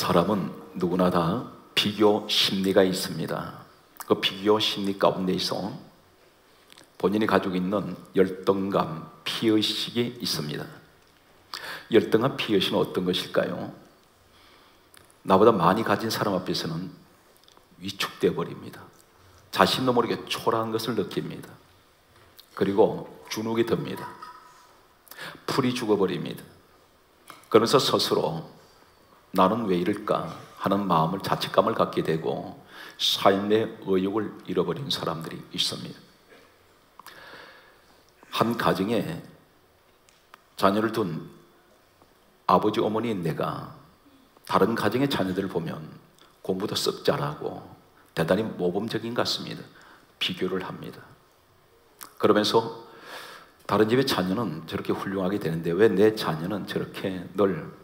사람은 누구나 다 비교 심리가 있습니다. 그 비교 심리 가운데서 본인이 가지고 있는 열등감, 피의식이 있습니다. 열등감, 피의식은 어떤 것일까요? 나보다 많이 가진 사람 앞에서는 위축되어 버립니다. 자신도 모르게 초라한 것을 느낍니다. 그리고 주눅이 듭니다. 풀이 죽어버립니다. 그러면서 스스로 나는 왜 이럴까 하는 마음을, 자책감을 갖게 되고 삶의 의욕을 잃어버린 사람들이 있습니다. 한 가정에 자녀를 둔 아버지, 어머니인 내가 다른 가정의 자녀들을 보면 공부도 썩 잘하고 대단히 모범적인 것 같습니다. 비교를 합니다. 그러면서 다른 집의 자녀는 저렇게 훌륭하게 되는데 왜 내 자녀는 저렇게 늘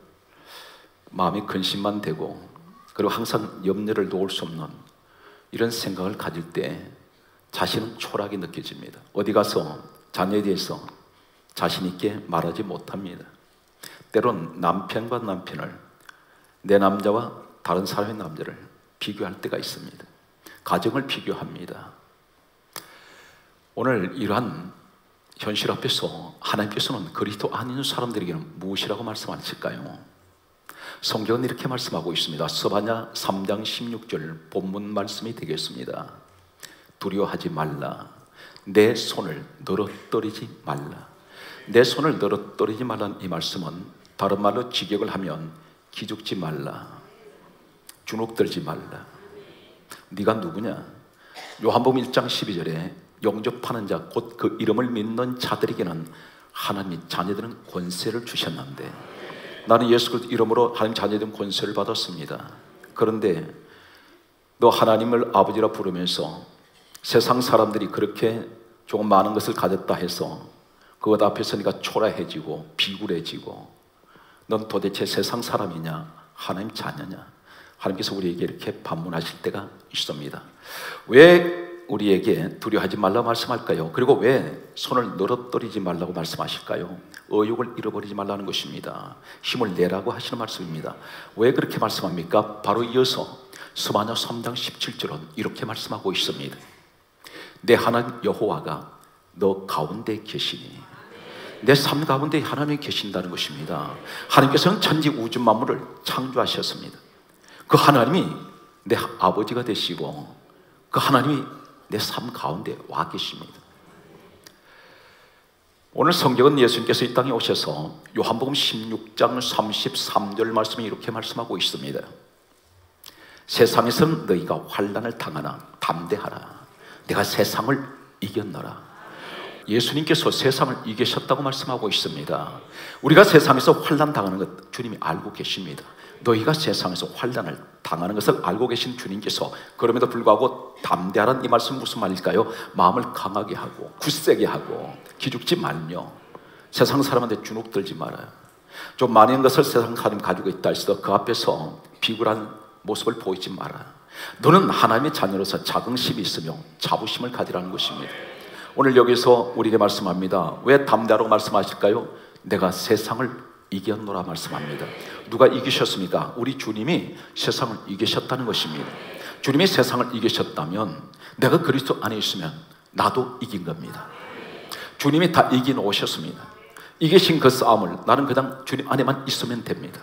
마음이 근심만 되고 그리고 항상 염려를 놓을 수 없는 이런 생각을 가질 때 자신은 초라하게 느껴집니다. 어디 가서 자녀에 대해서 자신 있게 말하지 못합니다. 때론 남편과 남편을, 내 남자와 다른 사람의 남자를 비교할 때가 있습니다. 가정을 비교합니다. 오늘 이러한 현실 앞에서 하나님께서는 그리스도 아닌 사람들에게는 무엇이라고 말씀하실까요? 성경은 이렇게 말씀하고 있습니다. 스바냐 3장 16절 본문 말씀이 되겠습니다. 두려워하지 말라. 내 손을 늘어뜨리지 말라. 내 손을 늘어뜨리지 말라는 이 말씀은 다른 말로 직역을 하면 기죽지 말라, 주눅들지 말라. 네가 누구냐? 요한복음 1장 12절에 영접하는 자, 곧 그 이름을 믿는 자들에게는 하나님이 자녀들은 권세를 주셨는데, 나는 예수 그리스도 이름으로 하나님 자녀된 권세를 받았습니다. 그런데 너 하나님을 아버지라 부르면서 세상 사람들이 그렇게 조금 많은 것을 가졌다 해서 그것 앞에서 네가 초라해지고 비굴해지고, 넌 도대체 세상 사람이냐 하나님 자녀냐? 하나님께서 우리에게 이렇게 반문하실 때가 있습니다. 왜 우리에게 두려워하지 말라고 말씀할까요? 그리고 왜 손을 늘어뜨리지 말라고 말씀하실까요? 의욕을 잃어버리지 말라는 것입니다. 힘을 내라고 하시는 말씀입니다. 왜 그렇게 말씀합니까? 바로 이어서 스바냐 3장 17절은 이렇게 말씀하고 있습니다. 내 하나님 여호와가 너 가운데 계시니, 내 삶 가운데 하나님이 계신다는 것입니다. 하나님께서는 천지 우주 만물을 창조하셨습니다. 그 하나님이 내 아버지가 되시고 그 하나님이 내 삶 가운데 와 계십니다. 오늘 성경은 예수님께서 이 땅에 오셔서 요한복음 16장 33절 말씀이 이렇게 말씀하고 있습니다. 세상에서는 너희가 환난을 당하나 담대하라. 내가 세상을 이겼노라. 예수님께서 세상을 이기셨다고 말씀하고 있습니다. 우리가 세상에서 환난 당하는 것 주님이 알고 계십니다. 너희가 세상에서 환난을 당하는 것을 알고 계신 주님께서 그럼에도 불구하고 담대하라는 이 말씀은 무슨 말일까요? 마음을 강하게 하고 굳세게 하고 기죽지 말며 세상 사람한테 주눅 들지 말아요. 좀 많은 것을 세상 사람이 가지고 있다 할지라도 그 앞에서 비굴한 모습을 보이지 말아요. 너는 하나님의 자녀로서 자긍심이 있으며 자부심을 가지라는 것입니다. 오늘 여기서 우리에게 말씀합니다. 왜 담대하라고 말씀하실까요? 내가 세상을 이겼노라 말씀합니다. 누가 이기셨습니까? 우리 주님이 세상을 이기셨다는 것입니다. 주님이 세상을 이기셨다면 내가 그리스도 안에 있으면 나도 이긴 겁니다. 주님이 다 이긴 오셨습니다. 이기신 그 싸움을 나는 그냥 주님 안에만 있으면 됩니다.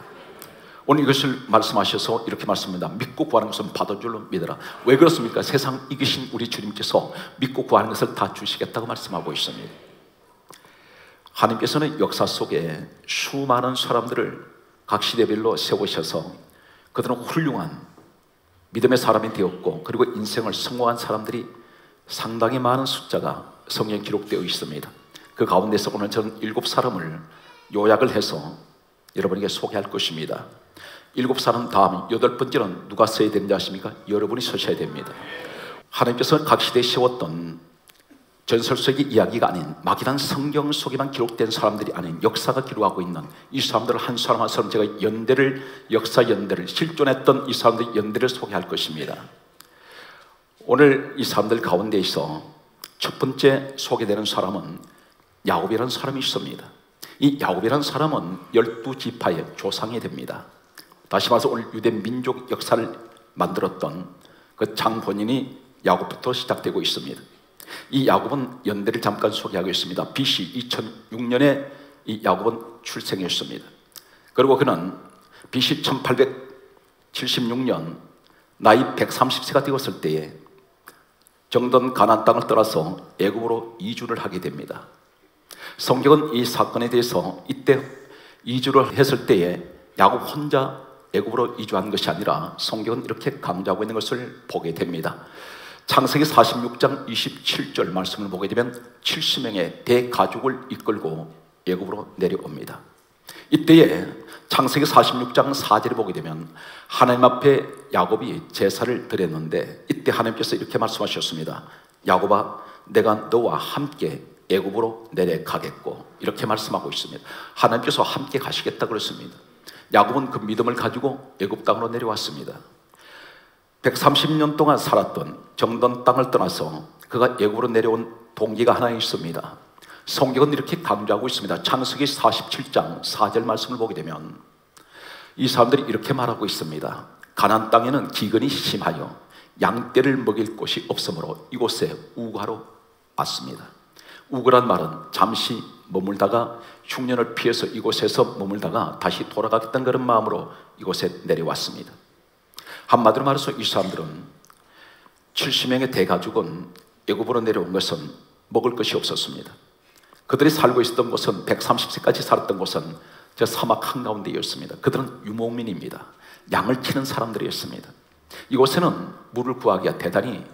오늘 이것을 말씀하셔서 이렇게 말씀합니다. 믿고 구하는 것은 받은 줄로 믿어라. 왜 그렇습니까? 세상 이기신 우리 주님께서 믿고 구하는 것을 다 주시겠다고 말씀하고 있습니다. 하나님께서는 역사 속에 수많은 사람들을 각 시대별로 세우셔서 그들은 훌륭한 믿음의 사람이 되었고, 그리고 인생을 성공한 사람들이 상당히 많은 숫자가 성경에 기록되어 있습니다. 그 가운데서 오늘 저는 7사람을 요약을 해서 여러분에게 소개할 것입니다. 7사람 다음 8번째는 누가 써야 되는지 아십니까? 여러분이 서셔야 됩니다. 하나님께서 각 시대에 세웠던 전설 속의 이야기가 아닌 막연한 성경 속에만 기록된 사람들이 아닌 역사가 기록하고 있는 이 사람들을 한 사람 한 사람 제가 역사 연대를 실존했던 이 사람들의 연대를 소개할 것입니다. 오늘 이 사람들 가운데에서 첫 번째 소개되는 사람은 야곱이라는 사람이 있습니다. 이 야곱이라는 사람은 12지파의 조상이 됩니다. 다시 말해서 오늘 유대 민족 역사를 만들었던 그 장본인이 야곱부터 시작되고 있습니다. 이 야곱은 연대를 잠깐 소개하겠습니다. BC 2006년에 이 야곱은 출생했습니다. 그리고 그는 BC 1876년 나이 130세가 되었을 때에 정던 가나안 땅을 떠나서 애굽으로 이주를 하게 됩니다. 성경은 이 사건에 대해서 이때 이주를 했을 때에 야곱 혼자 애굽으로 이주한 것이 아니라 성경은 이렇게 강조하고 있는 것을 보게 됩니다. 창세기 46장 27절 말씀을 보게 되면 70명의 대가족을 이끌고 애굽으로 내려옵니다. 이때에 창세기 46장 4절을 보게 되면 하나님 앞에 야곱이 제사를 드렸는데 이때 하나님께서 이렇게 말씀하셨습니다. 야곱아, 내가 너와 함께 애굽으로 내려가겠고, 이렇게 말씀하고 있습니다. 하나님께서 함께 가시겠다 그랬습니다. 야곱은 그 믿음을 가지고 애굽 땅으로 내려왔습니다. 130년 동안 살았던 정던 땅을 떠나서 그가 애굽으로 내려온 동기가 하나 있습니다. 성경은 이렇게 강조하고 있습니다. 창세기 47장 4절 말씀을 보게 되면 이 사람들이 이렇게 말하고 있습니다. 가나안 땅에는 기근이 심하여 양떼를 먹일 곳이 없으므로 이곳에 우거하러 왔습니다. 우거란 말은 잠시 머물다가 흉년을 피해서 이곳에서 머물다가 다시 돌아가겠다는 그런 마음으로 이곳에 내려왔습니다. 한마디로 말해서 이 사람들은 70명의 대가족은 애굽으로 내려온 것은 먹을 것이 없었습니다. 그들이 살고 있었던 곳은 130세까지 살았던 곳은 저 사막 한가운데였습니다. 그들은 유목민입니다. 양을 치는 사람들이었습니다. 이곳에는 물을 구하기가 대단히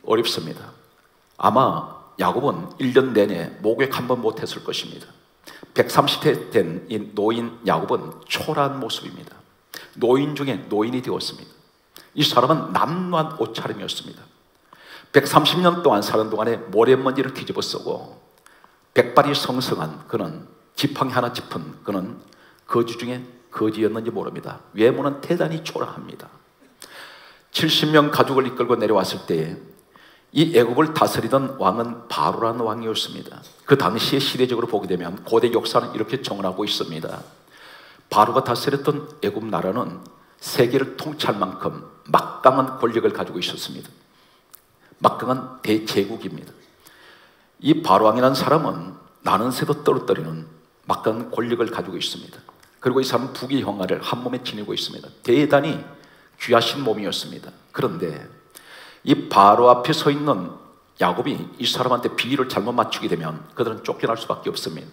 어렵습니다. 아마 야곱은 1년 내내 목욕 한 번 못했을 것입니다. 130세 된 이 노인 야곱은 초라한 모습입니다. 노인 중에 노인이 되었습니다. 이 사람은 남루한 옷차림이었습니다. 130년 동안 사는 동안에 모래먼지를 뒤집어 쓰고 백발이 성성한 그는 지팡이 하나 짚은 그는 거지 중에 거지였는지 모릅니다. 외모는 대단히 초라합니다. 70명 가족을 이끌고 내려왔을 때에 이 애굽을 다스리던 왕은 바로라는 왕이었습니다. 그 당시에 시대적으로 보게 되면 고대 역사는 이렇게 정언하고 있습니다. 바로가 다스렸던 애굽 나라는 세계를 통치할 만큼 막강한 권력을 가지고 있었습니다. 막강한 대제국입니다. 이 바로왕이라는 사람은 나는 새도 떨어뜨리는 막강한 권력을 가지고 있습니다. 그리고 이 사람은 부귀영화를 한 몸에 지니고 있습니다. 대단히 귀하신 몸이었습니다. 그런데 이 바로 앞에 서 있는 야곱이 이 사람한테 비위를 잘못 맞추게 되면 그들은 쫓겨날 수밖에 없습니다.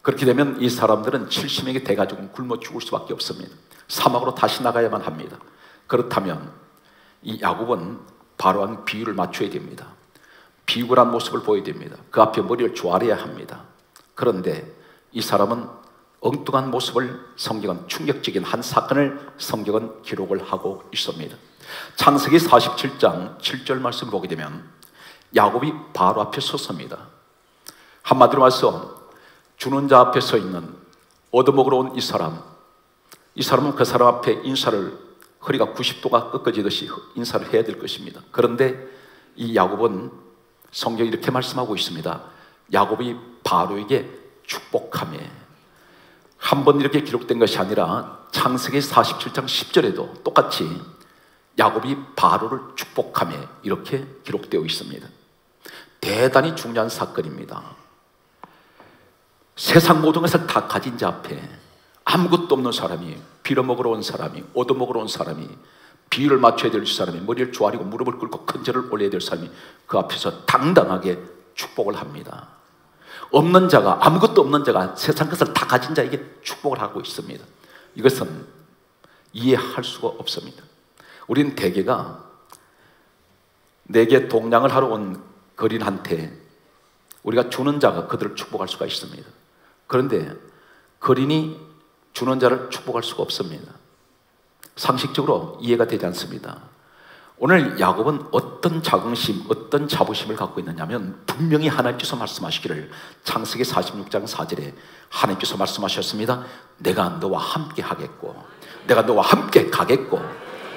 그렇게 되면 이 사람들은 70명의 대가족은 굶어 죽을 수밖에 없습니다. 사막으로 다시 나가야만 합니다. 그렇다면 이 야곱은 바로왕 비위를 맞춰야 됩니다. 비굴한 모습을 보여야 됩니다. 그 앞에 머리를 조아려야 합니다. 그런데 이 사람은 엉뚱한 모습을 성경은 충격적인 한 사건을 성경은 기록을 하고 있습니다. 창세기 47장 7절 말씀 보게 되면 야곱이 바로 앞에 섰습니다. 한마디로 말해서 주는 자 앞에 서 있는 얻어먹으러 온 이 사람은 그 사람 앞에 인사를 허리가 90도가 꺾어지듯이 인사를 해야 될 것입니다. 그런데 이 야곱은 성경이 이렇게 말씀하고 있습니다. 야곱이 바로에게 축복하며, 한 번 이렇게 기록된 것이 아니라 창세기 47장 10절에도 똑같이 야곱이 바로를 축복하며 이렇게 기록되어 있습니다. 대단히 중요한 사건입니다. 세상 모든 것을 다 가진 자 앞에 아무것도 없는 사람이, 빌어먹으러 온 사람이, 얻어먹으러 온 사람이, 비위를 맞춰야 될 사람이, 머리를 조아리고 무릎을 꿇고 큰 절을 올려야 될 사람이 그 앞에서 당당하게 축복을 합니다. 없는 자가, 아무것도 없는 자가 세상 것을 다 가진 자에게 축복을 하고 있습니다. 이것은 이해할 수가 없습니다. 우리는 대개가 내게 동냥을 하러 온 거린한테 우리가 주는 자가 그들을 축복할 수가 있습니다. 그런데 거린이 주는 자를 축복할 수가 없습니다. 상식적으로 이해가 되지 않습니다. 오늘 야곱은 어떤 자긍심, 어떤 자부심을 갖고 있느냐면 분명히 하나님께서 말씀하시기를 창세기 46장 4절에 하나님께서 말씀하셨습니다. 내가 너와 함께 하겠고 내가 너와 함께 가겠고,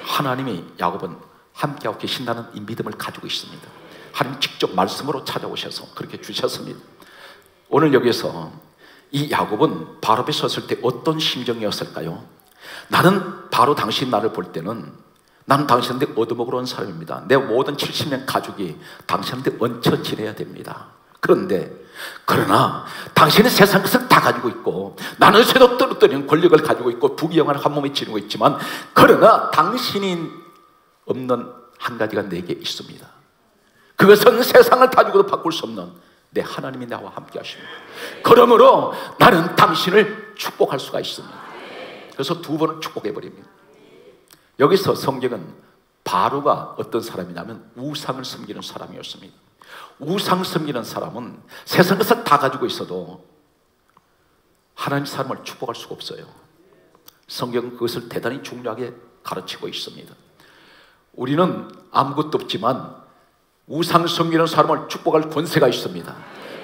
하나님이 야곱은 함께하고 계신다는 이 믿음을 가지고 있습니다. 하나님 직접 말씀으로 찾아오셔서 그렇게 주셨습니다. 오늘 여기서 이 야곱은 바로 앞에 섰을 때 어떤 심정이었을까요? 나는 바로 당신 나를 볼 때는 나는 당신한테 얻어먹으러 온 사람입니다. 내 모든 70명 가족이 당신한테 얹혀 지내야 됩니다. 그러나 당신은 세상 것을 다 가지고 있고 나는 쇠도 떨어뜨리는 권력을 가지고 있고 부귀영화를 한 몸에 지니고 있지만 그러나 당신이 없는 한 가지가 내게 있습니다. 그것은 세상을 가지고도 바꿀 수 없는 내 하나님이 나와 함께 하십니다. 그러므로 나는 당신을 축복할 수가 있습니다. 그래서 두 번을 축복해버립니다. 여기서 성경은 바로가 어떤 사람이냐면 우상을 섬기는 사람이었습니다. 우상 섬기는 사람은 세상 것을 다 가지고 있어도 하나님 사람을 축복할 수가 없어요. 성경은 그것을 대단히 중요하게 가르치고 있습니다. 우리는 아무것도 없지만 우상 섬기는 사람을 축복할 권세가 있습니다.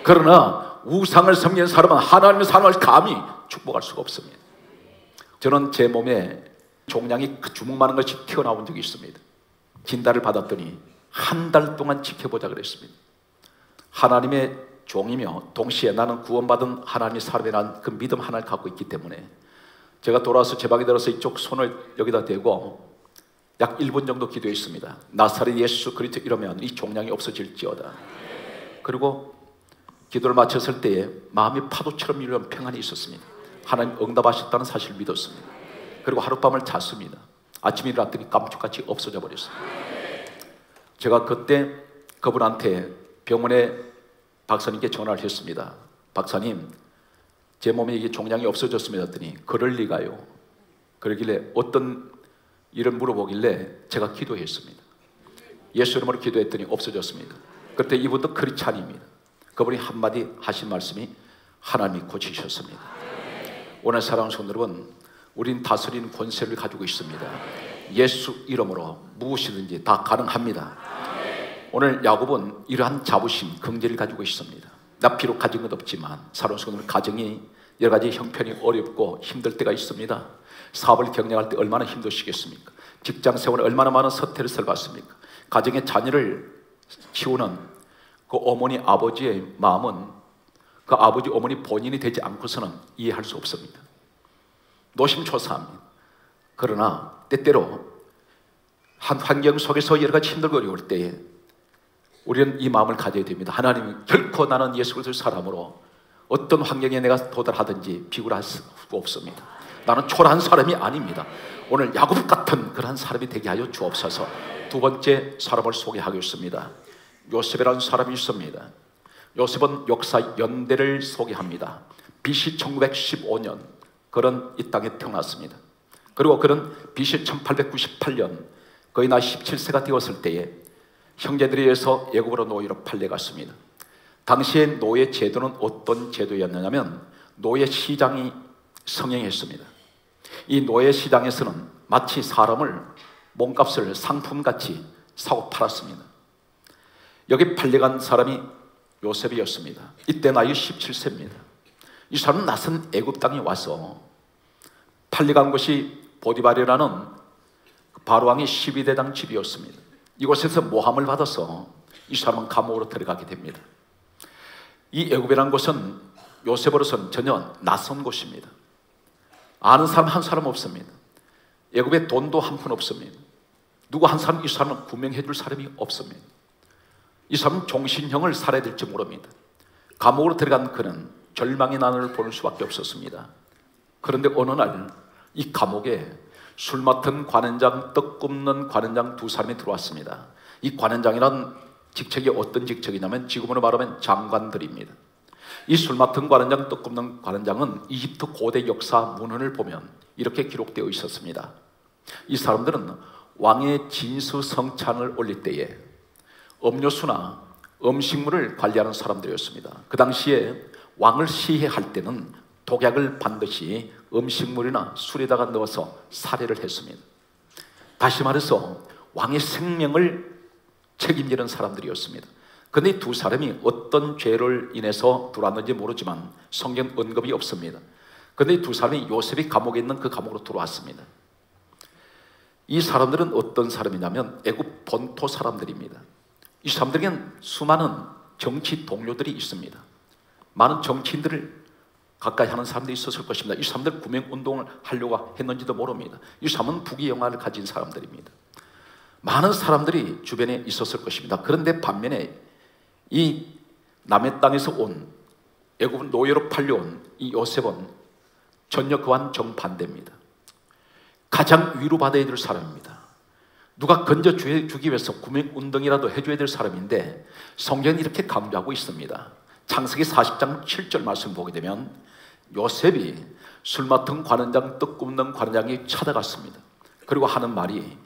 그러나 우상을 섬기는 사람은 하나님의 사람을 감히 축복할 수가 없습니다. 저는 제 몸에 종양이 주먹만한 것이 튀어나온 적이 있습니다. 진단을 받았더니 한 달 동안 지켜보자 그랬습니다. 하나님의 종이며 동시에 나는 구원받은 하나님의 사람이라는 그 믿음 하나를 갖고 있기 때문에 제가 돌아와서 제 방에 들어서 이쪽 손을 여기다 대고 약 1분 정도 기도했습니다. 나사렛 예수 그리스도 이러면 이 종양이 없어질지어다. 그리고 기도를 마쳤을 때에 마음이 파도처럼 일어나는 평안이 있었습니다. 하나님 응답하셨다는 사실을 믿었습니다. 그리고 하룻밤을 잤습니다. 아침에 일어났더니 깜짝같이 없어져 버렸습니다. 제가 그때 그분한테 병원에 박사님께 전화를 했습니다. 박사님, 제 몸에 이게 종양이 없어졌습니다 했더니 그럴 리가요. 그러길래 어떤 일을 물어보길래 제가 기도했습니다. 예수 이름으로 기도했더니 없어졌습니다. 그때 이분도 크리스찬입니다. 그분이 한마디 하신 말씀이 하나님이 고치셨습니다. 오늘 사랑하는 성도 여러분, 우린 다스리는 권세를 가지고 있습니다. 예수 이름으로 무엇이든지 다 가능합니다. 오늘 야곱은 이러한 자부심, 긍지를 가지고 있습니다. 나 비록 가진 것 없지만 사랑하는 성도 여러분, 가정이 여러 가지 형편이 어렵고 힘들 때가 있습니다. 사업을 경영할 때 얼마나 힘드시겠습니까? 직장 생활에 얼마나 많은 서태를 받습니까? 가정의 자녀를 키우는 그 어머니 아버지의 마음은 그 아버지 어머니 본인이 되지 않고서는 이해할 수 없습니다. 노심초사합니다. 그러나 때때로 한 환경 속에서 여러 가지 힘들고 어려울 때에 우리는 이 마음을 가져야 됩니다. 하나님, 결코 나는 예수 그리스도의 사람으로 어떤 환경에 내가 도달하든지 비굴할 수 없습니다. 나는 초라한 사람이 아닙니다. 오늘 야곱 같은 그러한 사람이 되게 하여 주옵소서. 두 번째 사람을 소개하겠습니다. 요셉이라는 사람이 있습니다. 요셉은 역사 연대를 소개합니다. BC 1915년 그는 이 땅에 태어났습니다. 그리고 그는 BC 1898년 거의 나이 17세가 되었을 때에 형제들에 의해서 애굽으로 노예로 팔려갔습니다. 당시의 노예 제도는 어떤 제도였느냐면 노예 시장이 성행했습니다. 이 노예 시장에서는 마치 사람을 몸값을 상품같이 사고 팔았습니다. 여기 팔려간 사람이 요셉이었습니다. 이때 나이 17세입니다. 이 사람은 낯선 애굽 땅에 와서 팔려간 것이 보디발이라는 바로왕의 12대장 집이었습니다. 이곳에서 모함을 받아서 이 사람은 감옥으로 들어가게 됩니다. 이 애굽이라는 곳은 요셉으로서는 전혀 낯선 곳입니다. 아는 사람 한 사람 없습니다. 애굽에 돈도 한 푼 없습니다. 누구 한 사람 이 사람을 구명해 줄 사람이 없습니다. 이 사람은 종신형을 살아야 될지 모릅니다. 감옥으로 들어간 그는 절망의 난을 보낼 수밖에 없었습니다. 그런데 어느 날 이 감옥에 술 맡은 관원장, 떡 굽는 관원장 두 사람이 들어왔습니다. 이 관원장이란 직책이 어떤 직책이냐면 지금으로 말하면 장관들입니다. 이 술 맡은 관원장, 떡 굽는 관원장은 이집트 고대 역사 문헌을 보면 이렇게 기록되어 있었습니다. 이 사람들은 왕의 진수성찬을 올릴 때에 음료수나 음식물을 관리하는 사람들이었습니다. 그 당시에 왕을 시해할 때는 독약을 반드시 음식물이나 술에다가 넣어서 살해를 했습니다. 다시 말해서 왕의 생명을 책임지는 사람들이었습니다. 그런데 두 사람이 어떤 죄를 인해서 들어왔는지 모르지만 성경 언급이 없습니다. 그런데 두 사람이 요셉이 감옥에 있는 그 감옥으로 들어왔습니다. 이 사람들은 어떤 사람이냐면 애굽 본토 사람들입니다. 이 사람들에게는 수많은 정치 동료들이 있습니다. 많은 정치인들을 가까이 하는 사람들이 있었을 것입니다. 이 사람들 구명운동을 하려고 했는지도 모릅니다. 이 사람은 부귀영화를 가진 사람들입니다. 많은 사람들이 주변에 있었을 것입니다. 그런데 반면에 이 남의 땅에서 온 애굽 노예로 팔려온 이 요셉은 전혀 그와는 정반대입니다. 가장 위로받아야 될 사람입니다. 누가 건져주기 위해서 구명운동이라도 해줘야 될 사람인데 성경은 이렇게 강조하고 있습니다. 창세기 40장 7절 말씀 보게 되면 요셉이 술 맡은 관원장, 떡 굽는 관원장이 찾아갔습니다. 그리고 하는 말이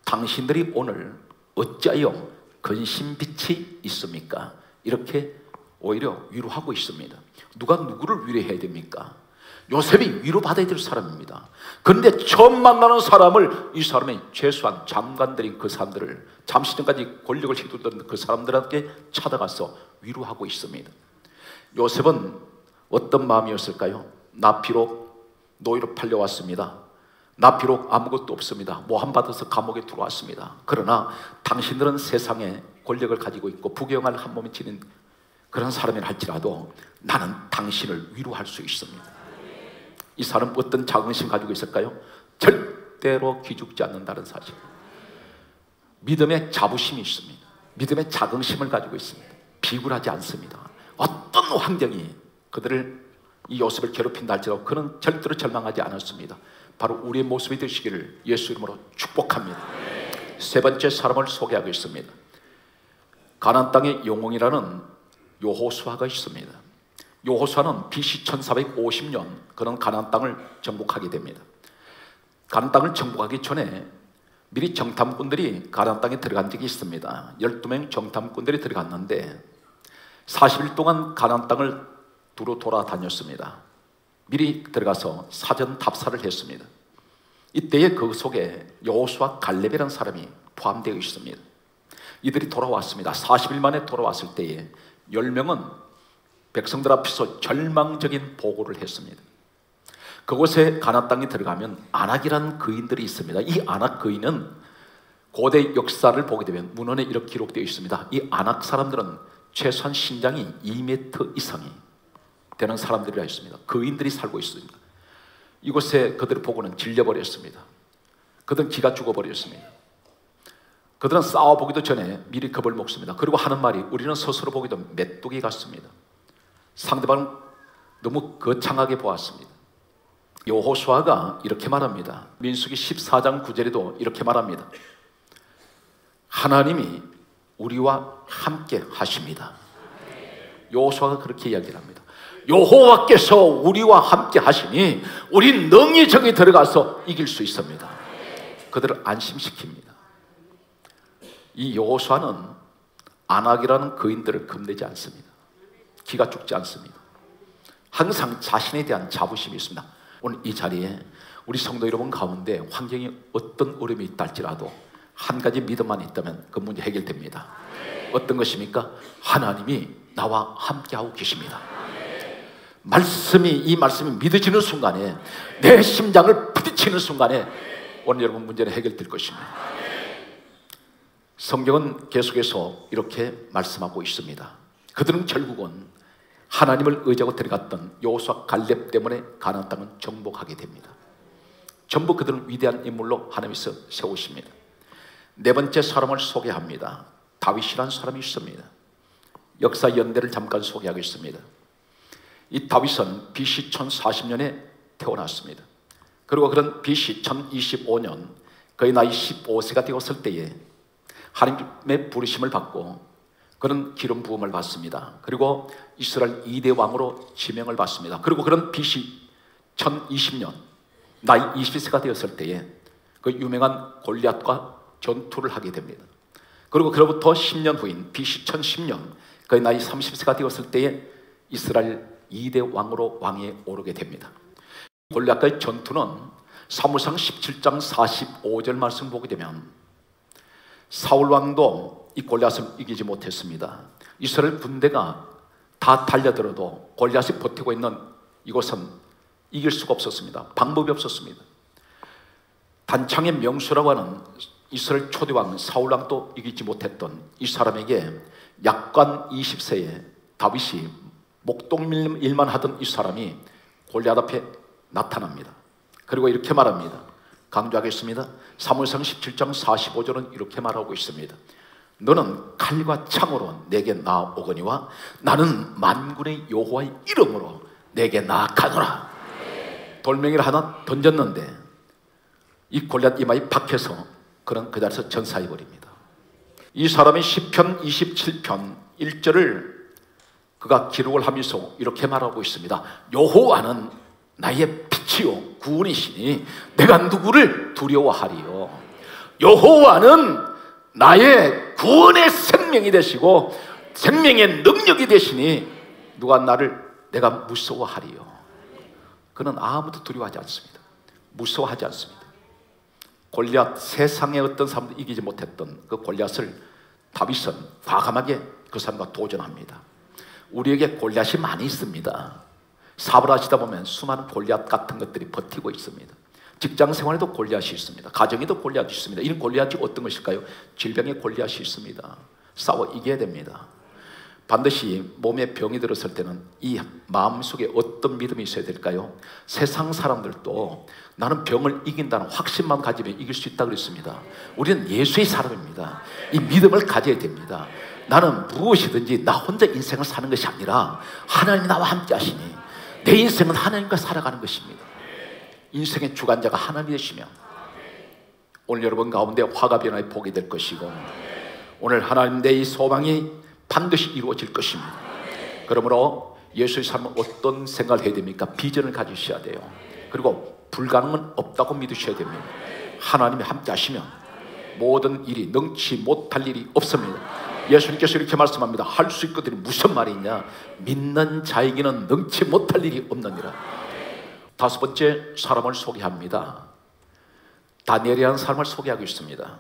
당신들이 오늘 어찌하여 근심빛이 있습니까? 이렇게 오히려 위로하고 있습니다. 누가 누구를 위로해야 됩니까? 요셉이 위로받아야 될 사람입니다. 그런데 처음 만나는 사람을, 이 사람의 최소한 장관들인 그 사람들을, 잠시 전까지 권력을 휘두르던 그 사람들한테 찾아가서 위로하고 있습니다. 요셉은 어떤 마음이었을까요? 나 비록 노예로 팔려왔습니다. 나 비록 아무것도 없습니다. 모함받아서 감옥에 들어왔습니다. 그러나 당신들은 세상에 권력을 가지고 있고 부귀영화를 한 몸에 지닌 그런 사람이라 할지라도 나는 당신을 위로할 수 있습니다. 이 사람 어떤 자긍심 가지고 있을까요? 절대로 기죽지 않는다는 사실. 믿음의 자부심이 있습니다. 믿음의 자긍심을 가지고 있습니다. 비굴하지 않습니다. 어떤 환경이 그들을, 이 요셉을 괴롭힌다 할지라도 그는 절대로 절망하지 않았습니다. 바로 우리의 모습이 되시기를 예수 이름으로 축복합니다. 세 번째 사람을 소개하고 있습니다. 가나안 땅의 영웅이라는 여호수아가 있습니다. 여호수아는 BC 1450년 그런 가나안 땅을 정복하게 됩니다. 가나안 땅을 정복하기 전에 미리 정탐꾼들이 가나안 땅에 들어간 적이 있습니다. 12명 정탐꾼들이 들어갔는데 40일 동안 가나안 땅을 두루 돌아다녔습니다. 미리 들어가서 사전 답사를 했습니다. 이때에 그 속에 여호수아 갈렙이라는 사람이 포함되어 있습니다. 이들이 돌아왔습니다. 40일 만에 돌아왔을 때에 10명은 백성들 앞에서 절망적인 보고를 했습니다. 그곳에 가나안 땅에 들어가면 아낙이라는 거인들이 있습니다. 이 아낙 거인은 고대 역사를 보게 되면 문헌에 이렇게 기록되어 있습니다. 이 아낙 사람들은 최소한 신장이 2m 이상이 되는 사람들이라 했습니다. 거인들이 살고 있습니다. 이곳에 그들을 보고는 질려버렸습니다. 그들은 기가 죽어버렸습니다. 그들은 싸워보기도 전에 미리 겁을 먹습니다. 그리고 하는 말이 우리는 스스로 보기도 메뚜기 같습니다. 상대방은 너무 거창하게 보았습니다. 여호수아가 이렇게 말합니다. 민수기 14장 9절에도 이렇게 말합니다. 하나님이 우리와 함께 하십니다. 여호수아가 그렇게 이야기를 합니다. 여호와께서 우리와 함께 하시니 우리 능히 저기 들어가서 이길 수 있습니다. 그들을 안심시킵니다. 이 여호수아는 아낙이라는 거인들을 겁내지 않습니다. 기가 죽지 않습니다. 항상 자신에 대한 자부심이 있습니다. 오늘 이 자리에 우리 성도 여러분 가운데 환경이 어떤 어려움이 있다 할지라도 한 가지 믿음만 있다면 그 문제 해결됩니다. 어떤 것입니까? 하나님이 나와 함께하고 계십니다. 이 말씀이 믿어지는 순간에, 내 심장을 부딪히는 순간에 오늘 여러분 문제는 해결될 것입니다. 성경은 계속해서 이렇게 말씀하고 있습니다. 그들은 결국은 하나님을 의지하고 들어갔던 여호수아 갈렙 때문에 가나안 땅은 정복하게 됩니다. 전부 그들은 위대한 인물로 하나님께서 세우십니다. 네 번째 사람을 소개합니다. 다윗이라는 사람이 있습니다. 역사 연대를 잠깐 소개하겠습니다. 이 다윗은 BC 1040년에 태어났습니다. 그리고 그런 BC 1025년 그의 나이 15세가 되었을 때에 하나님의 부르심을 받고 그런 기름 부음을 받습니다. 그리고 이스라엘 2대 왕으로 지명을 받습니다. 그리고 그런 BC 1020년 나이 20세가 되었을 때에 그 유명한 골리앗과 전투를 하게 됩니다. 그리고 그로부터 10년 후인 BC 1010년 그의 나이 30세가 되었을 때에 이스라엘 2대 왕으로 왕위에 오르게 됩니다. 골리앗과의 전투는 사무엘상 17장 45절 말씀 보게 되면 사울 왕도 이 골리앗을 이기지 못했습니다. 이스라엘 군대가 다 달려들어도 골리앗이 버티고 있는 이곳은 이길 수가 없었습니다. 방법이 없었습니다. 단창의 명수라고 하는 이스라엘 초대왕 사울 왕도 이기지 못했던 이 사람에게 약관 20세에 다윗이 목동일만 하던 이 사람이 골리앗 앞에 나타납니다. 그리고 이렇게 말합니다. 강조하겠습니다. 사무엘상 17장 45절은 이렇게 말하고 있습니다. 너는 칼과 창으로 내게 나오거니와 나는 만군의 여호와의 이름으로 내게 나아가노라. 돌멩이를 하나 던졌는데 이 골리앗 이마에 박혀서 그는 그 자리에서 전사해버립니다. 이 사람이 시편 27편 1절을 그가 기록을 하면서 이렇게 말하고 있습니다. 여호와는 나의 빛이요 구원이시니 내가 누구를 두려워하리요. 여호와는 나의 구원의 생명이 되시고 생명의 능력이 되시니 누가 내가 무서워하리요. 그는 아무도 두려워하지 않습니다. 무서워하지 않습니다. 골리앗, 세상의 어떤 사람도 이기지 못했던 그 골리앗을 다윗은 과감하게 그 사람과 도전합니다. 우리에게 골리앗이 많이 있습니다. 사업을 하시다 보면 수많은 골리앗 같은 것들이 버티고 있습니다. 직장 생활에도 골리앗이 있습니다. 가정에도 골리앗이 있습니다. 이런 골리앗이 어떤 것일까요? 질병의 골리앗이 있습니다. 싸워 이겨야 됩니다. 반드시 몸에 병이 들었을 때는 이 마음속에 어떤 믿음이 있어야 될까요? 세상 사람들도 나는 병을 이긴다는 확신만 가지면 이길 수 있다고 그랬습니다. 우리는 예수의 사람입니다. 이 믿음을 가져야 됩니다. 나는 무엇이든지 나 혼자 인생을 사는 것이 아니라 하나님이 나와 함께 하시니 내 인생은 하나님과 살아가는 것입니다. 인생의 주관자가 하나님이 되시며 오늘 여러분 가운데 화가 변화의 복이 될 것이고 오늘 하나님 내 이 소망이 반드시 이루어질 것입니다. 그러므로 예수의 삶은 어떤 생각을 해야 됩니까? 비전을 가지셔야 돼요. 그리고 불가능은 없다고 믿으셔야 됩니다. 하나님이 함께 하시면 모든 일이 능치 못할 일이 없습니다. 예수님께서 이렇게 말씀합니다. 할 수 있거든요. 무슨 말이냐? 믿는 자에게는 능치 못할 일이 없느니라. 다섯 번째 사람을 소개합니다. 다니엘이라는 사람을 소개하고 있습니다.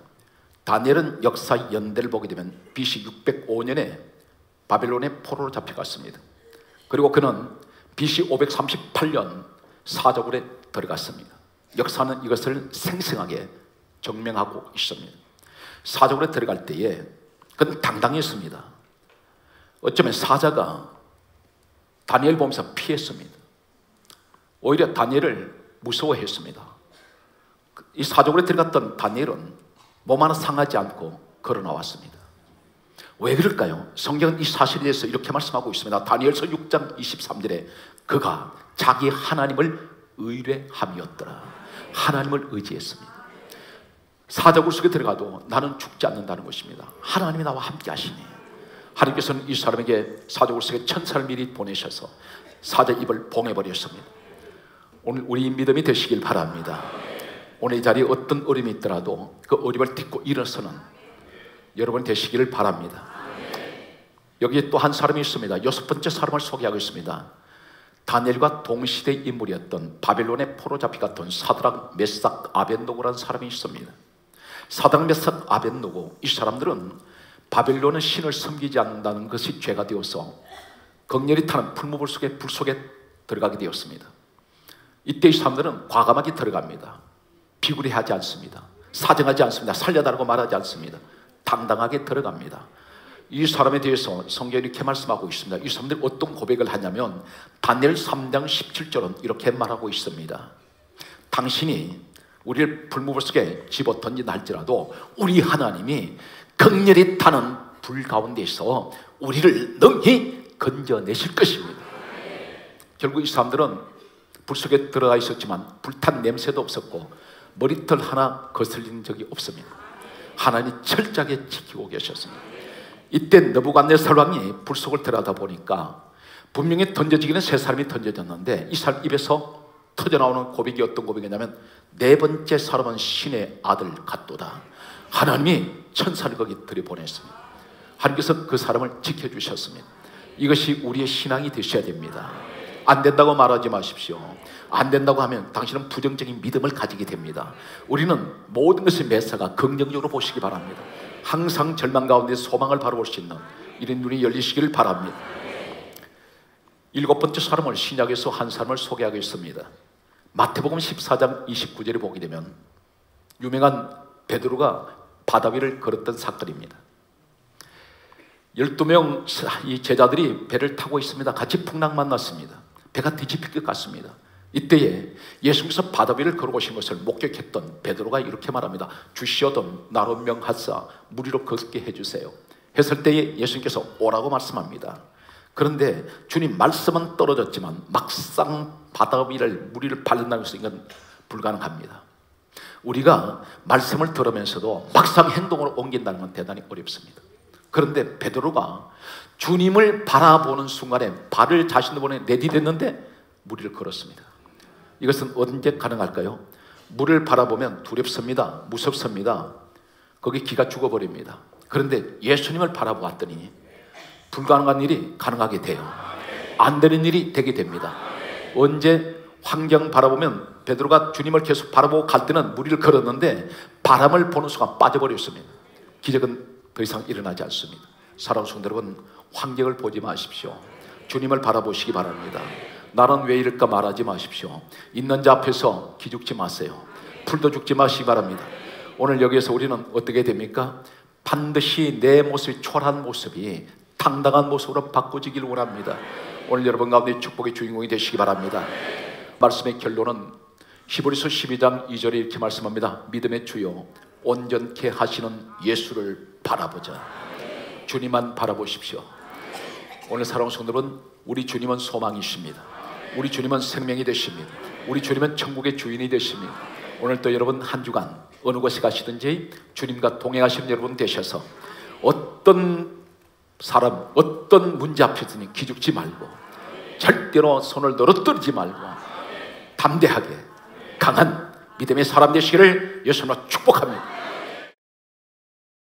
다니엘은 역사 연대를 보게 되면 BC 605년에 바벨론의 포로로 잡혀갔습니다. 그리고 그는 BC 538년 사저굴에 들어갔습니다. 역사는 이것을 생생하게 증명하고 있습니다. 사저굴에 들어갈 때에 그는 당당했습니다. 어쩌면 사자가 다니엘 보면서 피했습니다. 오히려 다니엘을 무서워했습니다. 이 사저굴에 들어갔던 다니엘은 몸 하나 상하지 않고 걸어 나왔습니다. 왜 그럴까요? 성경은 이 사실에 대해서 이렇게 말씀하고 있습니다. 다니엘서 6장 23절에 그가 자기 하나님을 의뢰함이었더라. 하나님을 의지했습니다. 사자굴 속에 들어가도 나는 죽지 않는다는 것입니다. 하나님이 나와 함께 하시니 하나님께서는 이 사람에게 사자굴 속에 천사를 미리 보내셔서 사자 입을 봉해버렸습니다. 오늘 우리 믿음이 되시길 바랍니다. 오늘 이 자리에 어떤 어려움이 있더라도 그 어려움을 딛고 일어서는 여러분 되시기를 바랍니다. 여기 또 한 사람이 있습니다. 여섯 번째 사람을 소개하고 있습니다. 다니엘과 동시대 인물이었던 바벨론의 포로 잡혀갔던 사드락, 메삭, 아벤노고라는 사람이 있습니다. 사드락, 메삭, 아벤노고 이 사람들은 바벨론의 신을 섬기지 않는다는 것이 죄가 되어서 극렬히 타는 풀무불 속에 불 속에 들어가게 되었습니다. 이때 이 사람들은 과감하게 들어갑니다. 비굴해하지 않습니다. 사정하지 않습니다. 살려달라고 말하지 않습니다. 당당하게 들어갑니다. 이 사람에 대해서 성경이 이렇게 말씀하고 있습니다. 이 사람들이 어떤 고백을 하냐면 다니엘 3장 17절은 이렇게 말하고 있습니다. 당신이 우리를 불무불 속에 집어던진다 할지라도 우리 하나님이 극렬히 타는 불 가운데서 우리를 능히 건져내실 것입니다. 결국 이 사람들은 불 속에 들어가 있었지만 불탄 냄새도 없었고 머리털 하나 거슬린 적이 없습니다. 하나님이 철저하게 지키고 계셨습니다. 이때 느부갓네살 왕이 불 속을 들여다 보니까 분명히 던져지기는 세 사람이 던져졌는데 이 사람 입에서 터져나오는 고백이 어떤 고백이냐면 네 번째 사람은 신의 아들 같도다. 하나님이 천사를 거기 들여보냈습니다. 하나님께서 그 사람을 지켜주셨습니다. 이것이 우리의 신앙이 되셔야 됩니다. 안 된다고 말하지 마십시오. 안 된다고 하면 당신은 부정적인 믿음을 가지게 됩니다. 우리는 모든 것의 매사가 긍정적으로 보시기 바랍니다. 항상 절망 가운데 소망을 바라볼 수 있는 이런 눈이 열리시기를 바랍니다. 일곱 번째 사람을 신약에서 한 사람을 소개하고 있습니다. 마태복음 14장 29절에 보게 되면 유명한 베드로가 바다 위를 걸었던 사건입니다. 12명 이 제자들이 배를 타고 있습니다. 같이 풍랑 만났습니다. 배가 뒤집힐 것 같습니다. 이때에 예수님께서 바다 위를 걸어오신 것을 목격했던 베드로가 이렇게 말합니다. 주시오던 나로 명하사 물 위로 걷게 해주세요. 했을 때에 예수님께서 오라고 말씀합니다. 그런데 주님 말씀은 떨어졌지만 막상 바다 위를 물 위를 밟는다는 것은 이건 불가능합니다. 우리가 말씀을 들으면서도 막상 행동으로 옮긴다는 건 대단히 어렵습니다. 그런데 베드로가 주님을 바라보는 순간에 발을 자신의 본에 내디뎠는데 물 위를 걸었습니다. 이것은 언제 가능할까요? 물을 바라보면 두렵습니다. 무섭습니다. 거기 기가 죽어버립니다. 그런데 예수님을 바라보았더니 불가능한 일이 가능하게 돼요. 안 되는 일이 되게 됩니다. 언제 환경 바라보면 베드로가 주님을 계속 바라보고 갈 때는 물 위를 걸었는데 바람을 보는 순간 빠져버렸습니다. 기적은 더 이상 일어나지 않습니다. 사랑하는 성도 여러분, 환경을 보지 마십시오. 주님을 바라보시기 바랍니다. 나는 왜 이럴까 말하지 마십시오. 있는 자 앞에서 기죽지 마세요. 풀도 죽지 마시기 바랍니다. 오늘 여기에서 우리는 어떻게 됩니까? 반드시 내 모습이 초라한 모습이 당당한 모습으로 바꿔지기를 원합니다. 오늘 여러분 가운데 축복의 주인공이 되시기 바랍니다. 말씀의 결론은 히브리서 12장 2절에 이렇게 말씀합니다. 믿음의 주요 온전케 하시는 예수를 바라보자. 주님만 바라보십시오. 오늘 사랑하는 성도 여러분, 우리 주님은 소망이십니다. 우리 주님은 생명이 되십니다. 우리 주님은 천국의 주인이 되십니다. 오늘 또 여러분 한 주간 어느 곳에 가시든지 주님과 동행하시는 여러분 되셔서 어떤 사람, 어떤 문제 앞에서는 기죽지 말고 절대로 손을 늘어뜨리지 말고 담대하게 강한 믿음의 사람 되시기를 예수님으로 축복합니다.